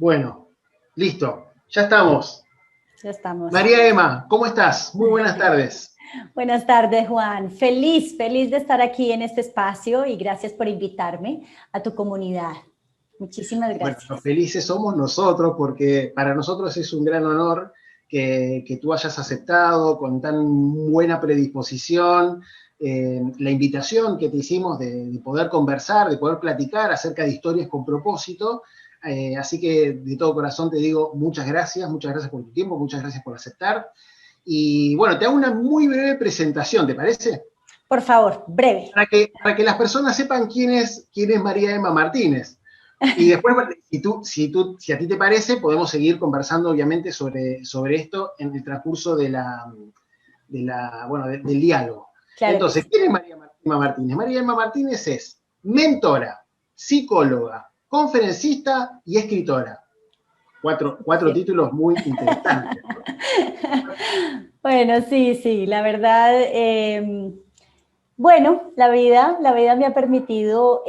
Bueno, listo, ya estamos. Ya estamos. María Emma, ¿cómo estás? Muy buenas tardes. Buenas tardes, Juan. Feliz de estar aquí en este espacio y gracias por invitarme a tu comunidad. Muchísimas Bueno, los gracias. felices somos nosotros porque para nosotros es un gran honor que tú hayas aceptado con tan buena predisposición la invitación que te hicimos de poder conversar, de poder platicar acerca de historias con propósito. Así que de todo corazón te digo muchas gracias por tu tiempo, muchas gracias por aceptar. Y bueno, te hago una muy breve presentación, ¿te parece? Por favor, breve. Para que las personas sepan quién es María Emma Martínez. Y después, si a ti te parece, podemos seguir conversando, obviamente, sobre esto en el transcurso del diálogo. Claro que Entonces, sí. ¿quién es María Emma Martínez? María Emma Martínez es mentora, psicóloga, conferencista y escritora. Cuatro Sí. títulos muy interesantes, ¿no? Bueno, sí, la verdad, bueno, la vida me ha permitido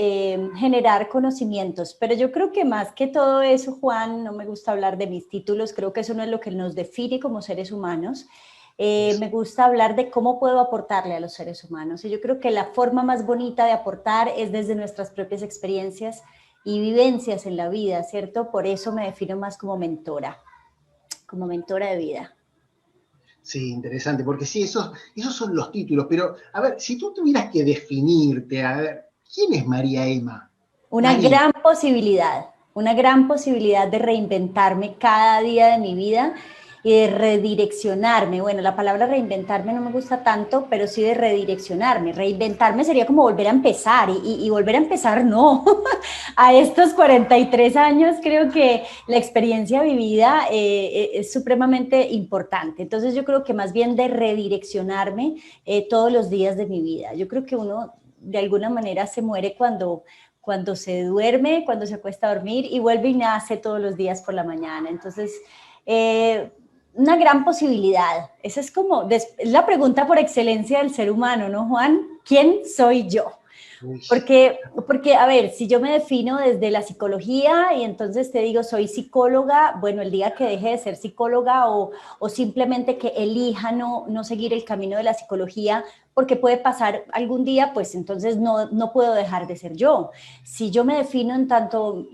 generar conocimientos, pero yo creo que más que todo eso, Juan, no me gusta hablar de mis títulos, creo que eso no es lo que nos define como seres humanos. Me gusta hablar de cómo puedo aportarle a los seres humanos. Y yo creo que la forma más bonita de aportar es desde nuestras propias experiencias y vivencias en la vida, ¿cierto? Por eso me defino más como mentora de vida. Sí, interesante, porque sí, esos son los títulos, pero a ver, si tú tuvieras que definirte, a ver, ¿quién es María Emma? Una María. una gran posibilidad de reinventarme cada día de mi vida y de redireccionarme. Bueno, la palabra reinventarme no me gusta tanto, pero sí de redireccionarme. Reinventarme sería como volver a empezar y volver a empezar no. A estos 43 años creo que la experiencia vivida es supremamente importante. Entonces yo creo que más bien de redireccionarme todos los días de mi vida. Yo creo que uno de alguna manera se muere cuando se duerme, cuando se acuesta a dormir y vuelve y nace todos los días por la mañana. Entonces, una gran posibilidad. Esa es como, es la pregunta por excelencia del ser humano, ¿no, Juan? ¿Quién soy yo? Uy, Porque, a ver, si yo me defino desde la psicología y entonces te digo soy psicóloga, bueno, el día que deje de ser psicóloga o simplemente que elija no seguir el camino de la psicología, porque puede pasar algún día, pues entonces no puedo dejar de ser yo. Si yo me defino en tanto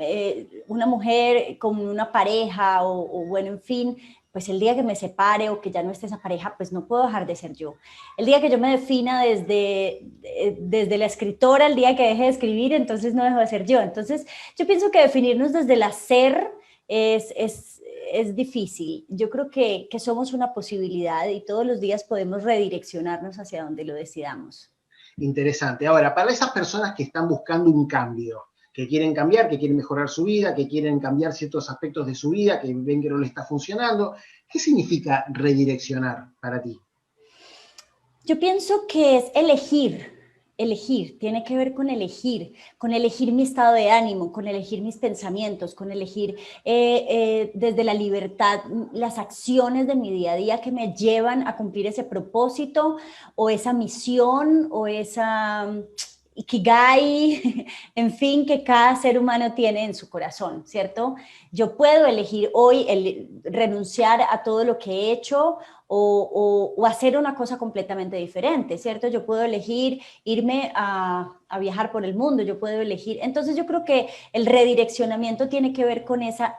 una mujer con una pareja o bueno, en fin, pues el día que me separe o que ya no esté esa pareja, pues no puedo dejar de ser yo. El día que yo me defina desde la escritora, el día que deje de escribir, entonces no dejo de ser yo. Entonces, yo pienso que definirnos desde el hacer es difícil. Yo creo que somos una posibilidad y todos los días podemos redireccionarnos hacia donde lo decidamos. interesante. Ahora, para esas personas que están buscando un cambio, que quieren cambiar, que quieren mejorar su vida, que quieren cambiar ciertos aspectos de su vida, que ven que no les está funcionando, ¿qué significa redireccionar para ti? Yo pienso que es elegir, tiene que ver con elegir mi estado de ánimo, con elegir mis pensamientos, con elegir desde la libertad las acciones de mi día a día que me llevan a cumplir ese propósito o esa misión o esa ikigai, en fin, que cada ser humano tiene en su corazón, ¿cierto? Yo puedo elegir hoy renunciar a todo lo que he hecho o hacer una cosa completamente diferente, ¿cierto? Yo puedo elegir irme a viajar por el mundo, yo puedo elegir. Entonces yo creo que el redireccionamiento tiene que ver con esa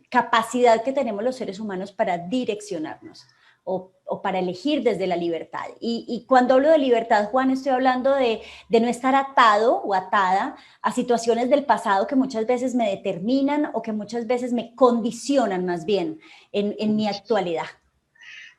capacidad que tenemos los seres humanos para direccionarnos o para elegir desde la libertad. Y cuando hablo de libertad, Juan, estoy hablando de no estar atado o atada a situaciones del pasado que muchas veces me determinan o que muchas veces me condicionan más bien en mi actualidad.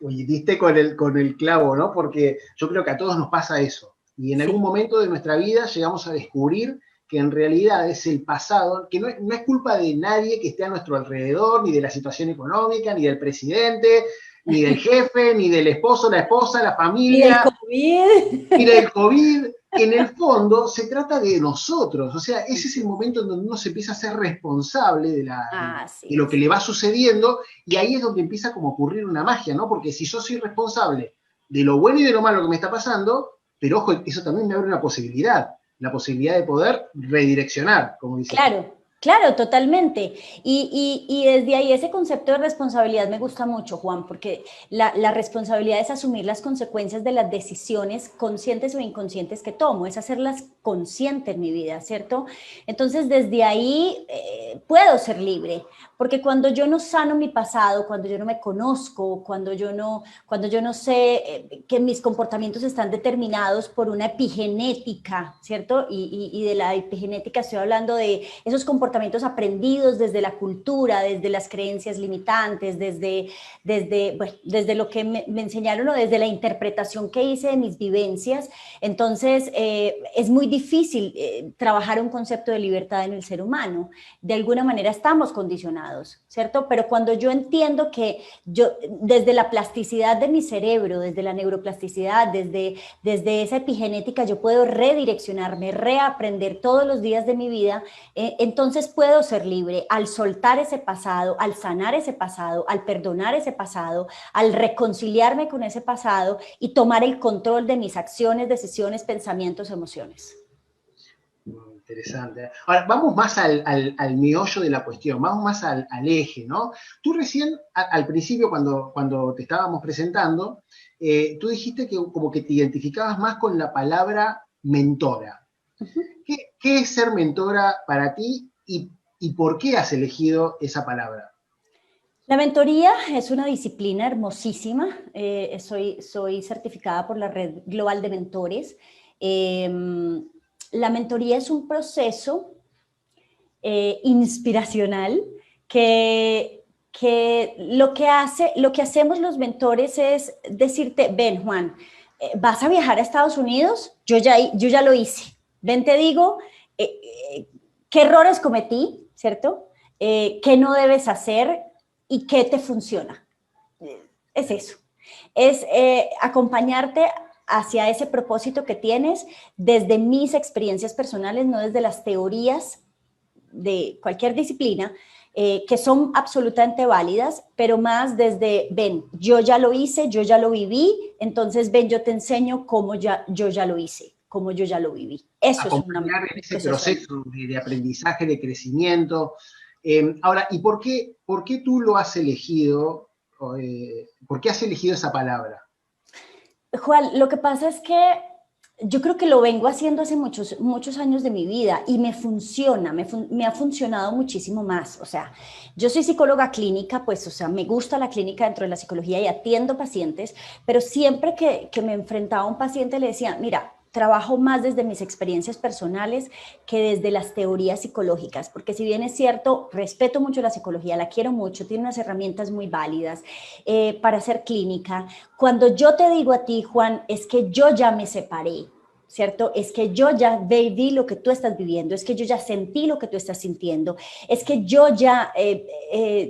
Oye, diste con el clavo, ¿no? Porque yo creo que a todos nos pasa eso. Y en algún Sí, momento de nuestra vida llegamos a descubrir que en realidad es el pasado, que no es culpa de nadie que esté a nuestro alrededor, ni de la situación económica, ni del presidente, ni del jefe, ni del esposo, la esposa, la y del familia, ni COVID. del COVID. En el fondo se trata de nosotros, o sea, ese es el momento en donde uno se empieza a ser responsable de Así lo que es. le va sucediendo y ahí es donde empieza como a ocurrir una magia, ¿no? Porque si yo soy responsable de lo bueno y de lo malo que me está pasando, pero ojo, eso también me abre una posibilidad, la posibilidad de poder redireccionar, como dices tú. Claro, Claro, totalmente. Y desde ahí ese concepto de responsabilidad me gusta mucho, Juan, porque la responsabilidad es asumir las consecuencias de las decisiones conscientes o inconscientes que tomo, es hacerlas consciente en mi vida, ¿cierto? Entonces, desde ahí puedo ser libre, porque cuando yo no sano mi pasado, cuando yo no me conozco, cuando yo no sé que mis comportamientos están determinados por una epigenética, ¿cierto? Y de la epigenética estoy hablando de esos comportamientos aprendidos desde la cultura, desde las creencias limitantes, desde lo que me enseñaron o desde la interpretación que hice de mis vivencias. Entonces, es muy difícil trabajar un concepto de libertad en el ser humano. De alguna manera estamos condicionados, ¿cierto? Pero cuando yo entiendo que yo, desde la plasticidad de mi cerebro, desde la neuroplasticidad, desde esa epigenética, yo puedo redireccionarme, reaprender todos los días de mi vida, entonces puedo ser libre al soltar ese pasado, al sanar ese pasado, al perdonar ese pasado, al reconciliarme con ese pasado y tomar el control de mis acciones, decisiones, pensamientos, emociones. Interesante. Ahora, vamos más al meollo de la cuestión, vamos más al eje, ¿no? Tú recién, al principio, cuando te estábamos presentando, tú dijiste que como que te identificabas más con la palabra mentora. ¿Qué es ser mentora para ti y por qué has elegido esa palabra? La mentoría es una disciplina hermosísima. Soy certificada por la Red Global de Mentores. La mentoría es un proceso inspiracional que lo que hacemos los mentores es decirte, ven Juan, ¿vas a viajar a Estados Unidos? Yo ya lo hice. Ven, te digo, qué errores cometí, ¿cierto? ¿Qué no debes hacer y qué te funciona? Es eso. Es acompañarte hacia ese propósito que tienes desde mis experiencias personales, no desde las teorías de cualquier disciplina, que son absolutamente válidas, pero más desde, ven, yo ya lo hice, yo ya lo viví, entonces ven, yo te enseño cómo yo ya lo hice, cómo yo ya lo viví. Eso es Acompañar en ese proceso de aprendizaje, de crecimiento. Ahora, ¿y por qué tú lo has elegido? ¿Por qué has elegido esa palabra? Juan, lo que pasa es que yo creo que lo vengo haciendo hace muchos años de mi vida y me funciona, me ha funcionado muchísimo más. O sea, yo soy psicóloga clínica, pues, o sea, me gusta la clínica dentro de la psicología y atiendo pacientes, pero siempre que me enfrentaba a un paciente le decía, mira, trabajo más desde mis experiencias personales que desde las teorías psicológicas, porque si bien es cierto, respeto mucho la psicología, la quiero mucho, tiene unas herramientas muy válidas para hacer clínica. Cuando yo te digo a ti, Juan, es que yo ya me separé, ¿cierto? Es que yo ya viví lo que tú estás viviendo, es que yo ya sentí lo que tú estás sintiendo, es que yo ya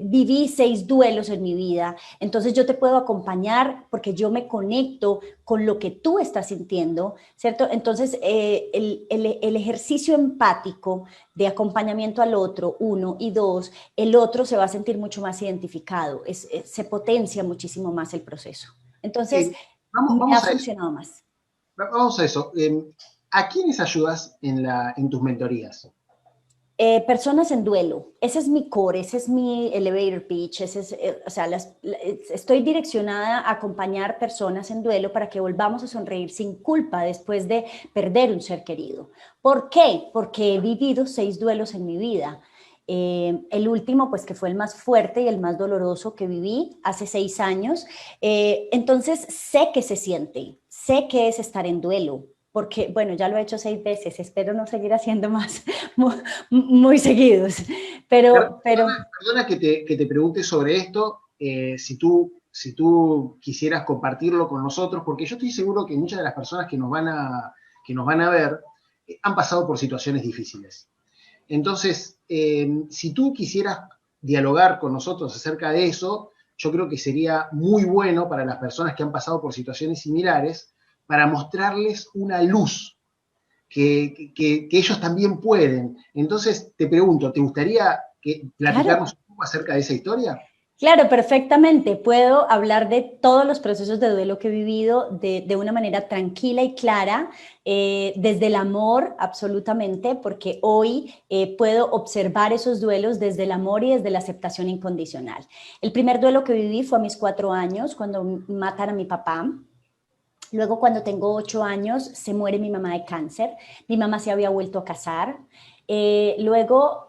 viví 6 duelos en mi vida, entonces yo te puedo acompañar porque yo me conecto con lo que tú estás sintiendo, ¿cierto? Entonces el ejercicio empático de acompañamiento al otro, 1, y 2, el otro se va a sentir mucho más identificado, se potencia muchísimo más el proceso. Entonces, me ha funcionado más. Vamos a eso. ¿A quiénes ayudas en tus mentorías? Personas en duelo. Ese es mi core, ese es mi elevator pitch. O sea, estoy direccionada a acompañar personas en duelo para que volvamos a sonreír sin culpa después de perder un ser querido. ¿Por qué? Porque he vivido 6 duelos en mi vida. El último, pues que fue el más fuerte y el más doloroso que viví hace 6 años. Entonces sé que se siente, sé que es estar en duelo, porque, bueno, ya lo he hecho 6 veces, espero no seguir haciendo más muy seguidos, pero... Perdona que te pregunte sobre esto, si tú quisieras compartirlo con nosotros, porque yo estoy seguro que muchas de las personas que nos van a ver han pasado por situaciones difíciles. Entonces, si tú quisieras dialogar con nosotros acerca de eso, yo creo que sería muy bueno para las personas que han pasado por situaciones similares, para mostrarles una luz que ellos también pueden. Entonces, te pregunto, ¿te gustaría platicarnos un poco acerca de esa historia? Claro, perfectamente. Puedo hablar de todos los procesos de duelo que he vivido de una manera tranquila y clara, desde el amor, absolutamente, porque hoy puedo observar esos duelos desde el amor y desde la aceptación incondicional. El primer duelo que viví fue a mis 4 años, cuando matan a mi papá. Luego, cuando tengo 8 años, se muere mi mamá de cáncer. Mi mamá se había vuelto a casar. Luego,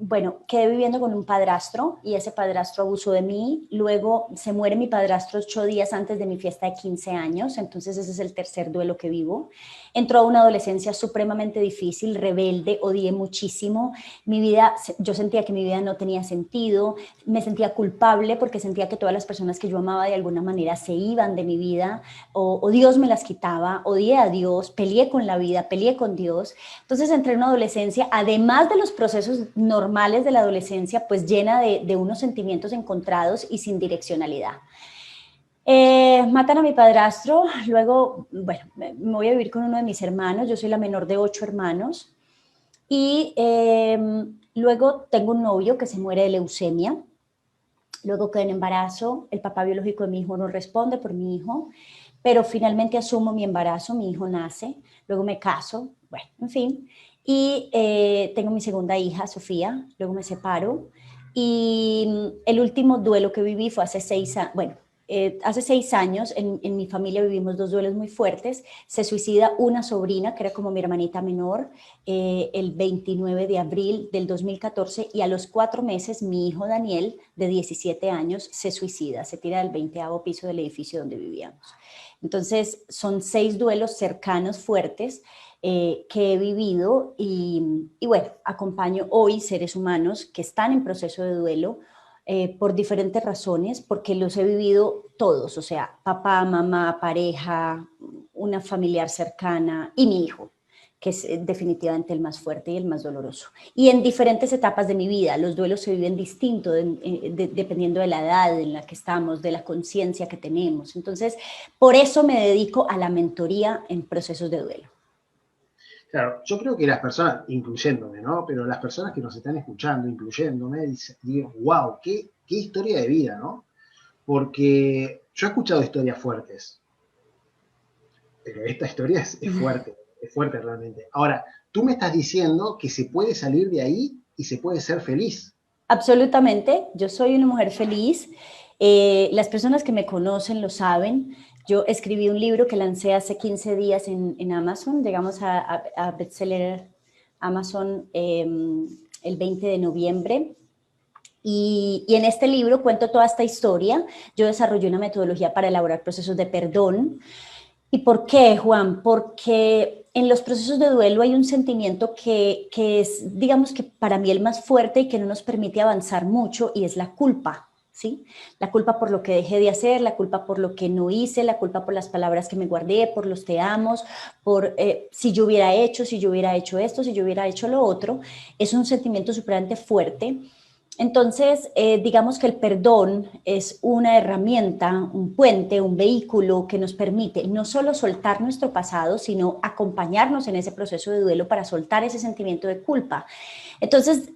bueno, quedé viviendo con un padrastro y ese padrastro abusó de mí. Luego se muere mi padrastro 8 días antes de mi fiesta de 15 años. Entonces ese es el tercer duelo que vivo. Entró a una adolescencia supremamente difícil, rebelde, odié muchísimo. Mi vida, yo sentía que mi vida no tenía sentido. Me sentía culpable porque sentía que todas las personas que yo amaba de alguna manera se iban de mi vida o Dios me las quitaba. Odié a Dios, peleé con la vida, peleé con Dios. Entonces entré en una adolescencia, además de los procesos normales de la adolescencia, pues llena de unos sentimientos encontrados y sin direccionalidad. Matan a mi padrastro, luego, bueno, me voy a vivir con uno de mis hermanos, yo soy la menor de 8 hermanos, y luego tengo un novio que se muere de leucemia, luego quedé en embarazo, el papá biológico de mi hijo no responde por mi hijo, pero finalmente asumo mi embarazo, mi hijo nace, luego me caso, bueno, en fin, y tengo mi segunda hija, Sofía, luego me separo, y el último duelo que viví fue hace 6 años, bueno, hace 6 años en mi familia vivimos dos duelos muy fuertes. Se suicida una sobrina, que era como mi hermanita menor, el 29 de abril del 2014 y a los 4 meses mi hijo Daniel, de 17 años, se suicida, se tira del 20º piso del edificio donde vivíamos. Entonces son 6 duelos cercanos, fuertes, que he vivido y bueno, acompaño hoy seres humanos que están en proceso de duelo, por diferentes razones, porque los he vivido todos, o sea, papá, mamá, pareja, una familiar cercana y mi hijo, que es definitivamente el más fuerte y el más doloroso. Y en diferentes etapas de mi vida, los duelos se viven distinto dependiendo de la edad en la que estamos, de la conciencia que tenemos. Entonces, por eso me dedico a la mentoría en procesos de duelo. Claro, yo creo que las personas, incluyéndome, ¿no? Pero las personas que nos están escuchando, incluyéndome, digo, wow, qué historia de vida, ¿no? Porque yo he escuchado historias fuertes, pero esta historia es fuerte realmente. Ahora, tú me estás diciendo que se puede salir de ahí y se puede ser feliz. Absolutamente, yo soy una mujer feliz. Las personas que me conocen lo saben. Yo escribí un libro que lancé hace 15 días en Amazon, llegamos a bestseller Amazon el 20 de noviembre. Y en este libro cuento toda esta historia. Yo desarrollé una metodología para elaborar procesos de perdón. ¿Y por qué, Juan? Porque en los procesos de duelo hay un sentimiento que es, digamos que para mí el más fuerte y que no nos permite avanzar mucho, y es la culpa, ¿sí? La culpa por lo que dejé de hacer, la culpa por lo que no hice, la culpa por las palabras que me guardé, por los te amos, por si yo hubiera hecho esto, si yo hubiera hecho lo otro. Es un sentimiento superante fuerte. Entonces, digamos que el perdón es una herramienta, un puente, un vehículo que nos permite no solo soltar nuestro pasado, sino acompañarnos en ese proceso de duelo para soltar ese sentimiento de culpa. Entonces,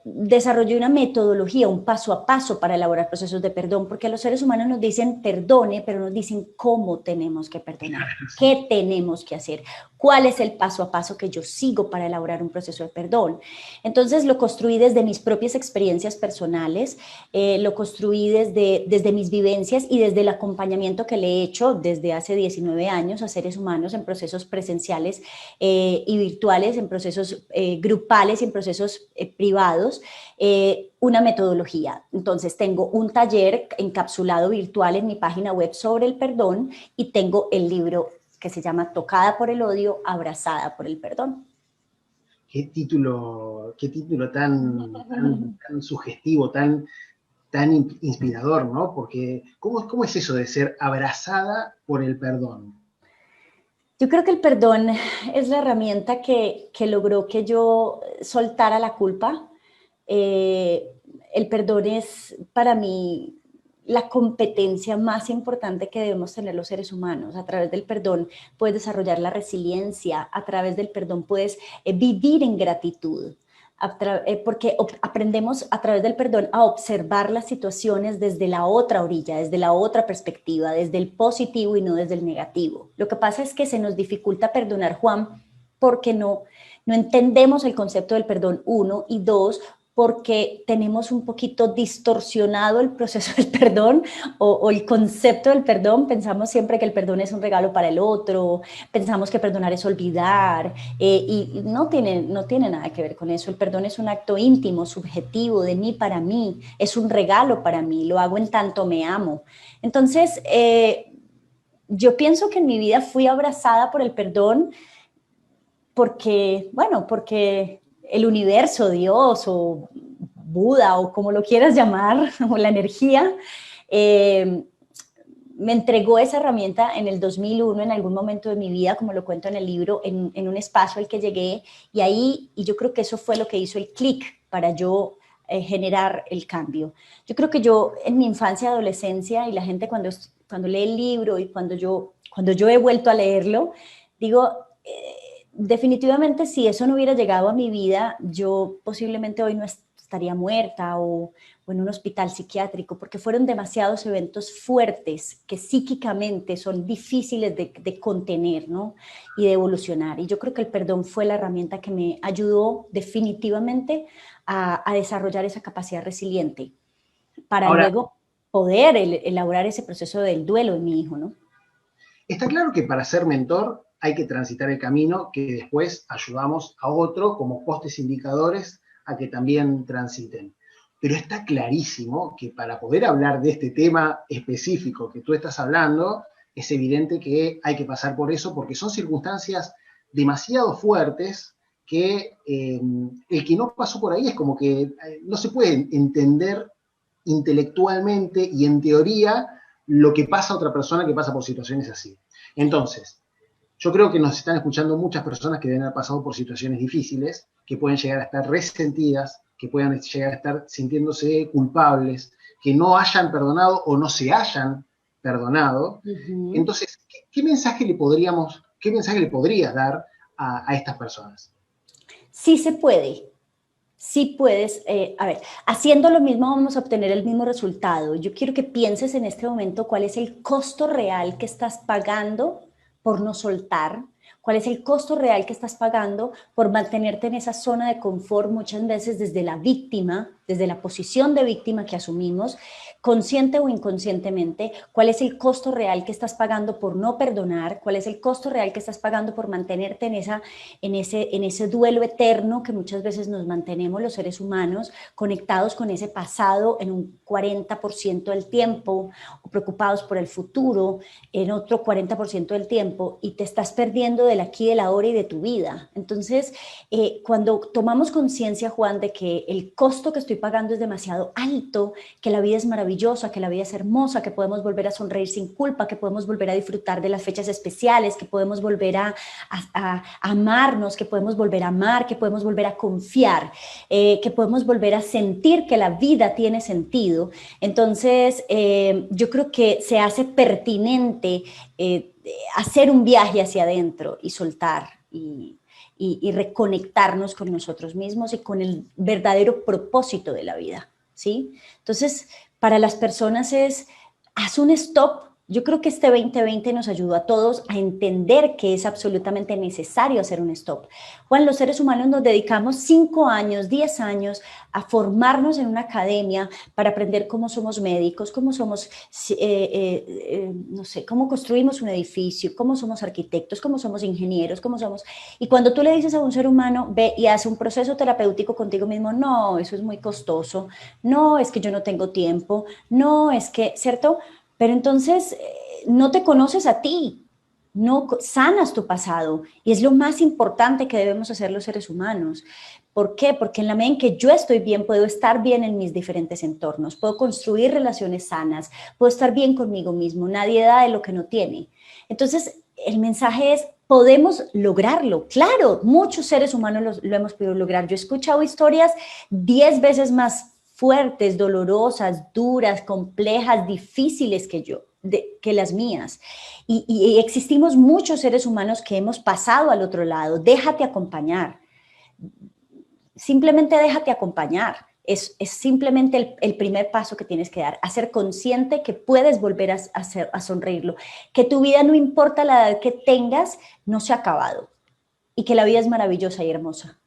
desarrollé una metodología, un paso a paso para elaborar procesos de perdón, porque a los seres humanos nos dicen perdone, pero nos dicen cómo tenemos que perdonar, qué tenemos que hacer, cuál es el paso a paso que yo sigo para elaborar un proceso de perdón. Entonces, lo construí desde mis propias experiencias personales, lo construí desde mis vivencias y desde el acompañamiento que le he hecho desde hace 19 años a seres humanos en procesos presenciales y virtuales, en procesos grupales y en procesos privados, una metodología. Entonces tengo un taller encapsulado virtual en mi página web sobre el perdón y tengo el libro que se llama Tocada por el odio, abrazada por el perdón. Qué título tan sugestivo, tan inspirador, ¿no? Porque, ¿cómo es eso de ser abrazada por el perdón? Yo creo que el perdón es la herramienta que logró que yo soltara la culpa. El perdón es para mí la competencia más importante que debemos tener los seres humanos. A través del perdón puedes desarrollar la resiliencia, a través del perdón puedes vivir en gratitud. porque aprendemos a través del perdón a observar las situaciones desde la otra orilla, desde la otra perspectiva, desde el positivo y no desde el negativo. Lo que pasa es que se nos dificulta perdonar, Juan, porque no entendemos el concepto del perdón, uno, y dos, porque tenemos un poquito distorsionado el proceso del perdón o el concepto del perdón. Pensamos siempre que el perdón es un regalo para el otro, pensamos que perdonar es olvidar, y no tiene nada que ver con eso. El perdón es un acto íntimo, subjetivo, de mí para mí, es un regalo para mí, lo hago en tanto me amo. Entonces, yo pienso que en mi vida fui abrazada por el perdón porque el universo, Dios o Buda o como lo quieras llamar, o la energía, me entregó esa herramienta en el 2001, en algún momento de mi vida, como lo cuento en el libro, en un espacio al que llegué, y yo creo que eso fue lo que hizo el clic para yo generar el cambio. Yo creo que yo en mi infancia y adolescencia, y la gente cuando lee el libro y cuando yo he vuelto a leerlo, digo, definitivamente si eso no hubiera llegado a mi vida, yo posiblemente hoy no estaría muerta o en un hospital psiquiátrico, porque fueron demasiados eventos fuertes que psíquicamente son difíciles de contener, ¿no? Y de evolucionar. Y yo creo que el perdón fue la herramienta que me ayudó definitivamente a desarrollar esa capacidad resiliente para Ahora, luego poder elaborar ese proceso del duelo en mi hijo, ¿no? está claro que para ser mentor hay que transitar el camino que después ayudamos a otro como postes indicadores a que también transiten. Pero está clarísimo que para poder hablar de este tema específico que tú estás hablando, es evidente que hay que pasar por eso porque son circunstancias demasiado fuertes que el que no pasó por ahí es como que no se puede entender intelectualmente y en teoría lo que pasa a otra persona que pasa por situaciones así. Entonces, yo creo que nos están escuchando muchas personas que deben haber pasado por situaciones difíciles, que pueden llegar a estar resentidas, que puedan llegar a estar sintiéndose culpables, que no hayan perdonado o no se hayan perdonado. Uh-huh. Entonces, ¿qué mensaje le podrías dar a estas personas? Sí se puede. Sí puedes, a ver, haciendo lo mismo vamos a obtener el mismo resultado. Yo quiero que pienses en este momento cuál es el costo real que estás pagando por no soltar, cuál es el costo real que estás pagando por mantenerte en esa zona de confort muchas veces desde la víctima, desde la posición de víctima que asumimos, consciente o inconscientemente, cuál es el costo real que estás pagando por no perdonar, cuál es el costo real que estás pagando por mantenerte en ese duelo eterno que muchas veces nos mantenemos los seres humanos, conectados con ese pasado en un 40% del tiempo, o preocupados por el futuro en otro 40% del tiempo, y te estás perdiendo del aquí, del ahora y de tu vida. Entonces, cuando tomamos conciencia, Juan, de que el costo que estoy pagando es demasiado alto, que la vida es maravillosa, que la vida es hermosa, que podemos volver a sonreír sin culpa, que podemos volver a disfrutar de las fechas especiales, que podemos volver a amarnos, que podemos volver a amar, que podemos volver a confiar, que podemos volver a sentir que la vida tiene sentido. Entonces, yo creo que se hace pertinente hacer un viaje hacia adentro y soltar y reconectarnos con nosotros mismos y con el verdadero propósito de la vida, ¿sí? Entonces, para las personas haz un stop. Yo creo que este 2020 nos ayudó a todos a entender que es absolutamente necesario hacer un stop. Juan, los seres humanos nos dedicamos 5 años, 10 años a formarnos en una academia para aprender cómo somos médicos, cómo somos, no sé, cómo construimos un edificio, cómo somos arquitectos, cómo somos ingenieros, cómo somos... Y cuando tú le dices a un ser humano, ve y hace un proceso terapéutico contigo mismo, no, eso es muy costoso, no, es que yo no tengo tiempo, no, es que, ¿cierto? Pero entonces no te conoces a ti, no sanas tu pasado, y es lo más importante que debemos hacer los seres humanos. ¿Por qué? Porque en la medida en que yo estoy bien, puedo estar bien en mis diferentes entornos, puedo construir relaciones sanas, puedo estar bien conmigo mismo, nadie da de lo que no tiene. Entonces, el mensaje es, podemos lograrlo. Claro, muchos seres humanos lo hemos podido lograr. Yo he escuchado historias 10 veces más fuertes, dolorosas, duras, complejas, difíciles que las mías. Y existimos muchos seres humanos que hemos pasado al otro lado. Déjate acompañar. simplemente déjate acompañar. Es simplemente el primer paso que tienes que dar, a ser consciente que puedes volver a sonreírlo, que tu vida, no importa la edad que tengas, no se ha acabado y que la vida es maravillosa y hermosa.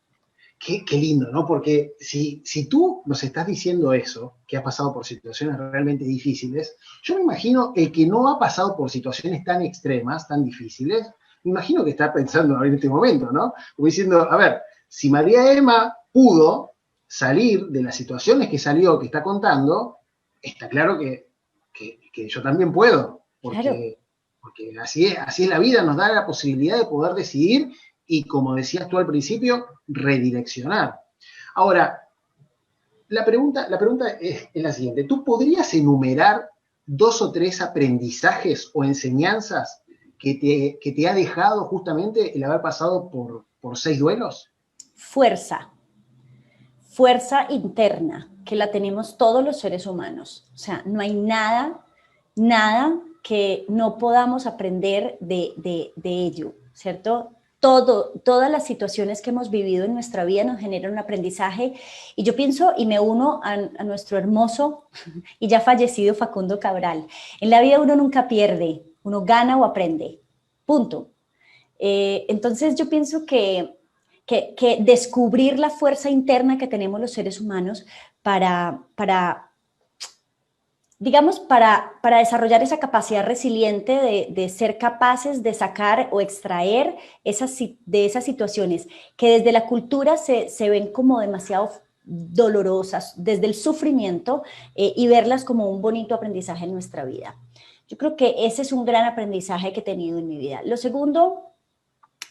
Qué lindo, ¿no? Porque si tú nos estás diciendo eso, que has pasado por situaciones realmente difíciles, yo me imagino el que no ha pasado por situaciones tan extremas, tan difíciles, me imagino que está pensando en este momento, ¿no? Como diciendo, a ver, si María Emma pudo salir de las situaciones que salió, que está contando, está claro que yo también puedo, Claro. porque así es la vida, nos da la posibilidad de poder decidir y, como decías tú al principio, redireccionar. Ahora, la pregunta es la siguiente. ¿Tú podrías enumerar 2 o 3 aprendizajes o enseñanzas que te ha dejado justamente el haber pasado por 6 duelos? Fuerza interna, que la tenemos todos los seres humanos. O sea, no hay nada que no podamos aprender de ello, ¿cierto? Todas las situaciones que hemos vivido en nuestra vida nos generan un aprendizaje, y yo pienso y me uno a nuestro hermoso y ya fallecido Facundo Cabral. En la vida uno nunca pierde, uno gana o aprende, punto. Entonces yo pienso que descubrir la fuerza interna que tenemos los seres humanos digamos, para desarrollar esa capacidad resiliente de ser capaces de sacar o extraer de esas situaciones que desde la cultura se ven como demasiado dolorosas, desde el sufrimiento, y verlas como un bonito aprendizaje en nuestra vida. Yo creo que ese es un gran aprendizaje que he tenido en mi vida. Lo segundo,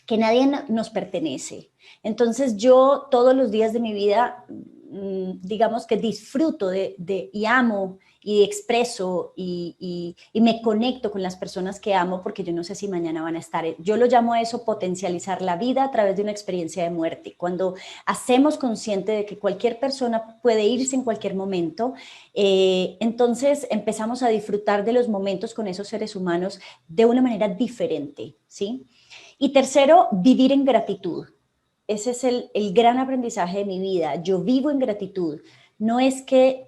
que nadie nos pertenece. Entonces yo todos los días de mi vida, digamos que disfruto y amo y expreso y me conecto con las personas que amo, porque yo no sé si mañana van a estar. Yo lo llamo a eso potencializar la vida a través de una experiencia de muerte. Cuando hacemos consciente de que cualquier persona puede irse en cualquier momento, entonces empezamos a disfrutar de los momentos con esos seres humanos de una manera diferente, ¿sí? Y tercero, vivir en gratitud. Ese es el gran aprendizaje de mi vida. Yo vivo en gratitud. No es que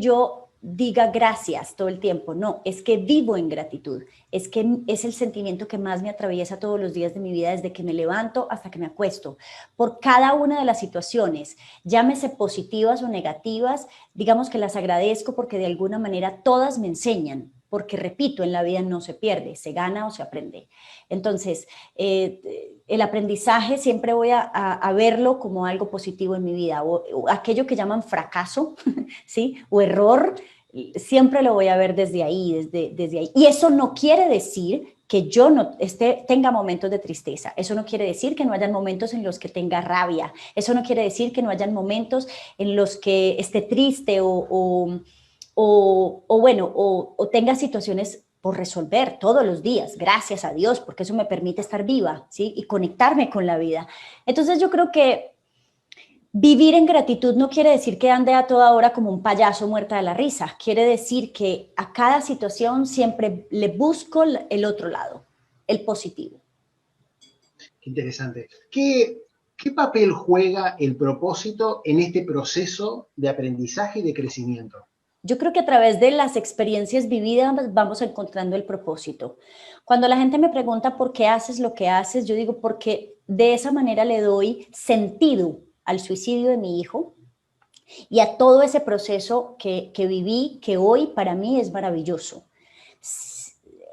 yo diga gracias todo el tiempo, no, es que vivo en gratitud. Es que es el sentimiento que más me atraviesa todos los días de mi vida, desde que me levanto hasta que me acuesto, por cada una de las situaciones, llámese positivas o negativas. Digamos que las agradezco porque de alguna manera todas me enseñan, porque repito, en la vida no se pierde, se gana o se aprende. Entonces, el aprendizaje siempre voy a verlo como algo positivo en mi vida, o aquello que llaman fracaso, ¿sí? O error, siempre lo voy a ver desde ahí, desde ahí. Y eso no quiere decir que yo no tenga momentos de tristeza. Eso no quiere decir que no hayan momentos en los que tenga rabia. Eso no quiere decir que no hayan momentos en los que esté triste o tenga situaciones por resolver todos los días, gracias a Dios, porque eso me permite estar viva, ¿sí? Y conectarme con la vida. Entonces yo creo que vivir en gratitud no quiere decir que ande a toda hora como un payaso muerta de la risa. Quiere decir que a cada situación siempre le busco el otro lado, el positivo. Qué interesante. ¿Qué papel juega el propósito en este proceso de aprendizaje y de crecimiento? Yo creo que a través de las experiencias vividas vamos encontrando el propósito. Cuando la gente me pregunta por qué haces lo que haces, yo digo porque de esa manera le doy sentido al suicidio de mi hijo y a todo ese proceso que viví, que hoy para mí es maravilloso.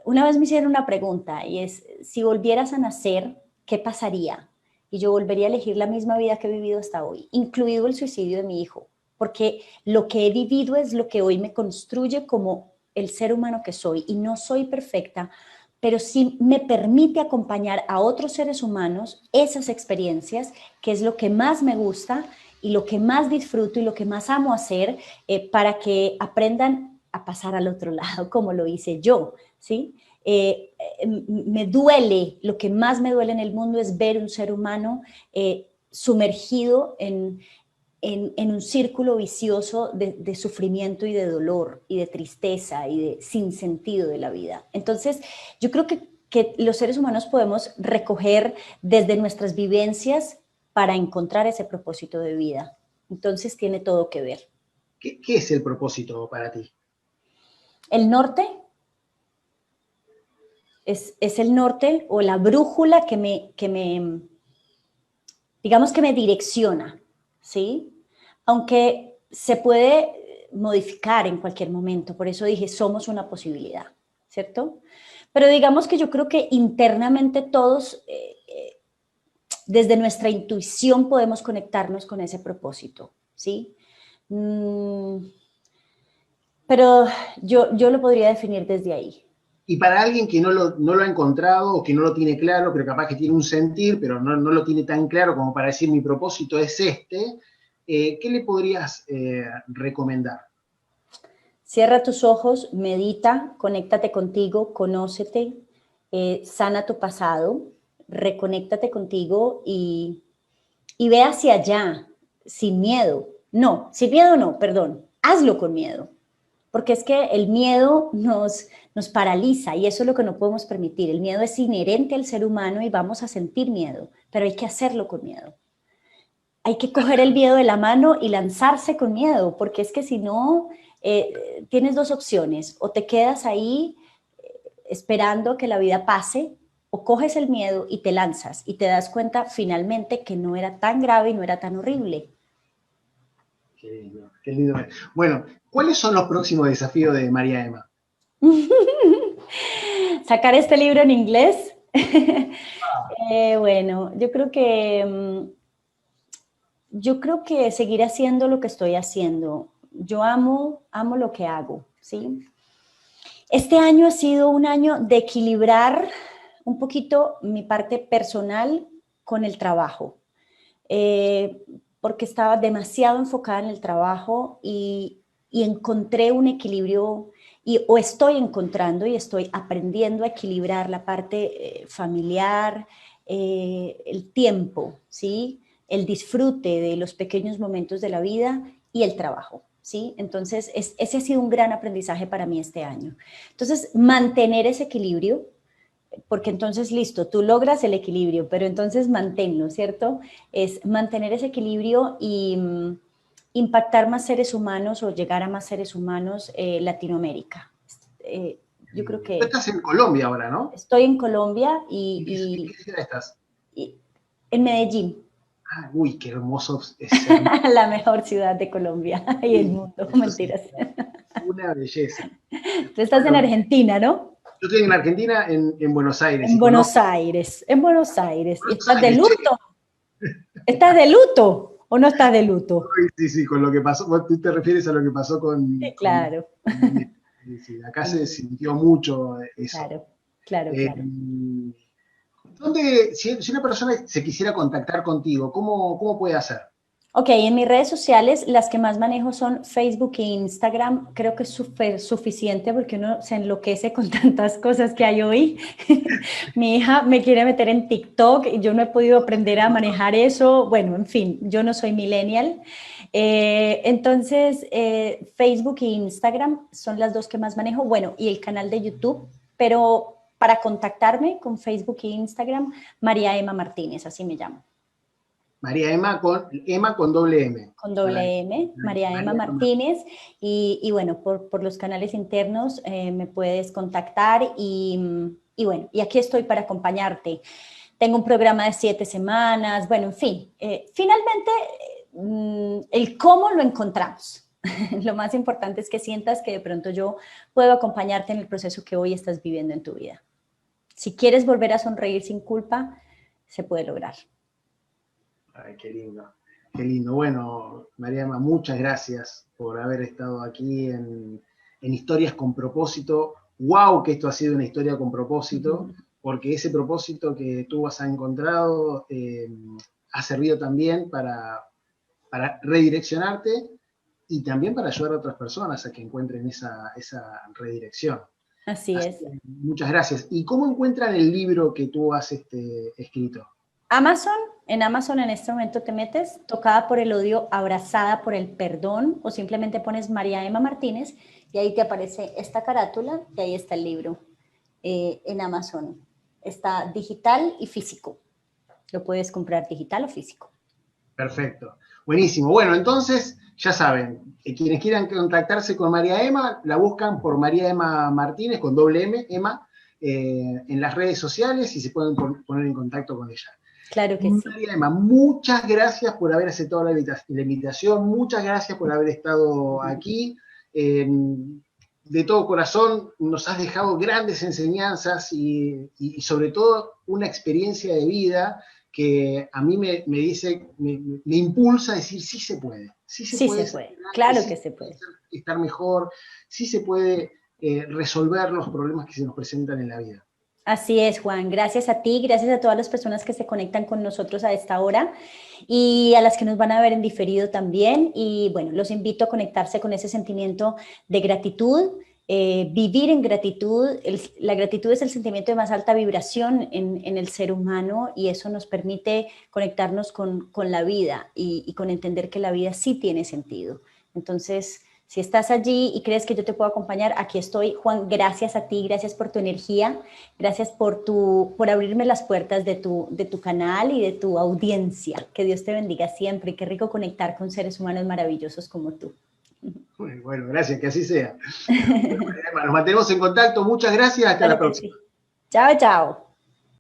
Una vez me hicieron una pregunta, y es: si volvieras a nacer, ¿qué pasaría? Y yo volvería a elegir la misma vida que he vivido hasta hoy, incluido el suicidio de mi hijo, porque lo que he vivido es lo que hoy me construye como el ser humano que soy, y no soy perfecta, pero sí me permite acompañar a otros seres humanos esas experiencias, que es lo que más me gusta y lo que más disfruto y lo que más amo hacer, para que aprendan a pasar al otro lado, como lo hice yo, ¿sí? Me duele, lo que más me duele en el mundo es ver un ser humano sumergido en un círculo vicioso de sufrimiento y de dolor y de tristeza y de sinsentido de la vida. Entonces, yo creo que los seres humanos podemos recoger desde nuestras vivencias para encontrar ese propósito de vida. Entonces tiene todo que ver. ¿Qué es el propósito para ti? El norte es el norte o la brújula digamos que me direcciona, ¿sí? Aunque se puede modificar en cualquier momento, por eso dije, somos una posibilidad, ¿cierto? Pero digamos que yo creo que internamente todos, desde nuestra intuición, podemos conectarnos con ese propósito, ¿sí? Pero yo lo podría definir desde ahí. Y para alguien que no lo ha encontrado o que no lo tiene claro, pero capaz que tiene un sentir, pero no lo tiene tan claro como para decir mi propósito es este, ¿qué le podrías recomendar? Cierra tus ojos, medita, conéctate contigo, conócete, sana tu pasado, reconéctate contigo y ve hacia allá, sin miedo. No, sin miedo no, perdón, hazlo con miedo. Porque es que el miedo nos paraliza y eso es lo que no podemos permitir. El miedo es inherente al ser humano y vamos a sentir miedo, pero hay que hacerlo con miedo. Hay que coger el miedo de la mano y lanzarse con miedo, porque es que si no, tienes dos opciones, o te quedas ahí esperando que la vida pase, o coges el miedo y te lanzas y te das cuenta finalmente que no era tan grave y no era tan horrible. Qué lindo, qué lindo. Bueno, ¿cuáles son los próximos desafíos de María Emma? Sacar este libro en inglés. Bueno, yo creo que seguir haciendo lo que estoy haciendo. Yo amo lo que hago, ¿sí? Este año ha sido un año de equilibrar un poquito mi parte personal con el trabajo, porque estaba demasiado enfocada en el trabajo y encontré un equilibrio, o estoy encontrando y estoy aprendiendo a equilibrar la parte familiar, el tiempo, ¿sí? El disfrute de los pequeños momentos de la vida y el trabajo, ¿sí? Entonces, ese ha sido un gran aprendizaje para mí este año. Entonces, mantener ese equilibrio, porque entonces, listo, tú logras el equilibrio, pero entonces manténlo, ¿cierto? Es mantener ese equilibrio y impactar más seres humanos o llegar a más seres humanos Latinoamérica. Yo creo Tú que estás en Colombia ahora, ¿no? estoy en Colombia ¿En qué ciudad estás? y en Medellín, Ah, uy, qué hermoso es hermoso. la mejor ciudad de Colombia y el mundo, Eso sí, mentiras. una belleza. Tú estás en Bueno, Argentina, ¿no? yo estoy en Argentina, en Buenos Aires, En y Buenos conozco Aires, en Buenos Aires. ¿Y Buenos estás de Aires, che. luto? ¿Estás de luto o no estás de luto? Sí, sí, con lo que pasó, tú te refieres a lo que pasó Sí, claro, sí, sí, acá se sintió mucho eso. claro, claro, Eh, claro. si una persona se quisiera contactar contigo, ¿cómo puede hacer? Ok, en mis redes sociales las que más manejo son Facebook e Instagram. Creo que es súper suficiente porque uno se enloquece con tantas cosas que hay hoy. Mi hija me quiere meter en TikTok y yo no he podido aprender a manejar eso. Bueno, en fin, yo no soy millennial. Entonces, Facebook e Instagram son las dos que más manejo. Bueno, y el canal de YouTube, pero para contactarme con Facebook e Instagram, María Emma Martínez, así me llamo. María Emma con doble M. Con Para, doble M, María Emma María Emma. Martínez, y bueno, por los canales internos me puedes contactar y bueno, y aquí estoy para acompañarte. Tengo un programa de 7 semanas, bueno, en fin, finalmente el cómo lo encontramos. Lo más importante es que sientas que de pronto yo puedo acompañarte en el proceso que hoy estás viviendo en tu vida. Si quieres volver a sonreír sin culpa, se puede lograr. Ay, qué lindo. Qué lindo. Bueno, María Emma, muchas gracias por haber estado aquí en Historias con Propósito. ¡Wow! Que esto ha sido una historia con propósito, porque ese propósito que tú has encontrado ha servido también para redireccionarte y también para ayudar a otras personas a que encuentren esa redirección. Así Así es. que, muchas gracias. ¿Y cómo encuentran el libro que tú has escrito? Amazon, en Amazon en este momento te metes, tocada por el odio, abrazada por el perdón, o simplemente pones María Emma Martínez y ahí te aparece esta carátula y ahí está el libro en Amazon. Está digital y físico. Lo puedes comprar digital o físico. Perfecto. Buenísimo. Bueno, entonces, ya saben, quienes quieran contactarse con María Emma, la buscan por María Emma Martínez, con doble M, Emma, en las redes sociales y se pueden poner en contacto con ella. Claro que sí. María Emma, muchas gracias por haber aceptado la invitación, muchas gracias por haber estado aquí. De todo corazón nos has dejado grandes enseñanzas y sobre todo una experiencia de vida que a mí me dice, me impulsa a decir sí se puede Sí se ser puede, grande, claro sí que se se puede puede. estar mejor, sí se puede resolver los problemas que se nos presentan en la vida. Así es, Juan. Gracias a ti, gracias a todas las personas que se conectan con nosotros a esta hora y a las que nos van a ver en diferido también. Y bueno, los invito a conectarse con ese sentimiento de gratitud, vivir en gratitud. La gratitud es el sentimiento de más alta vibración en el ser humano y eso nos permite conectarnos con la vida y con entender que la vida sí tiene sentido. Entonces, si estás allí y crees que yo te puedo acompañar, aquí estoy. Juan, gracias a ti, gracias por tu energía, gracias por abrirme las puertas de tu canal y de tu audiencia. Que Dios te bendiga siempre y qué rico conectar con seres humanos maravillosos como tú. Bueno, gracias, que así sea. Bueno, nos mantenemos en contacto. Muchas gracias. Hasta la Claro que próxima. sí. Chao, chao.